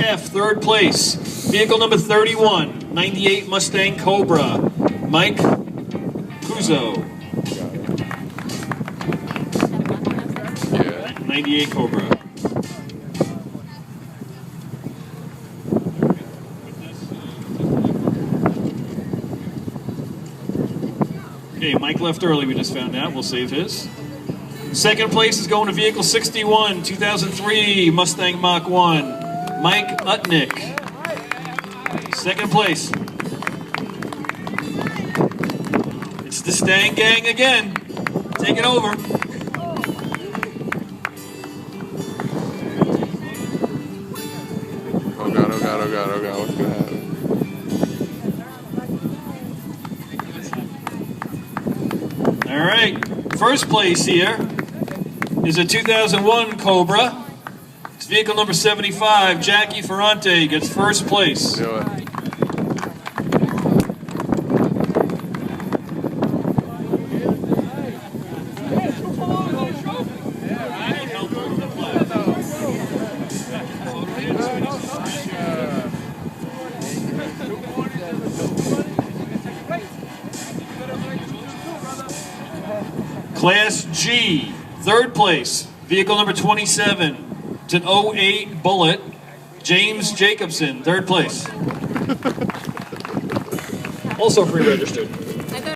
F, third place. Vehicle number 31, 98 Mustang Cobra, Mike Puzo. Yeah. 98 Cobra. Okay, Mike left early, we just found out. We'll save his. Second place is going to vehicle 61, 2003 Mustang Mach 1, Mike Utnick. Second place. It's the Stang Gang again. Take it over. Oh God, oh God, oh God, oh God, what's gonna happen? All right, first place here is a 2001 Cobra. It's vehicle number 75. Jackie Ferrante gets first place. Do it. Class G, third place. Vehicle number 27. It's an 08 Bullet. James Jacobson, third place. Also pre-registered.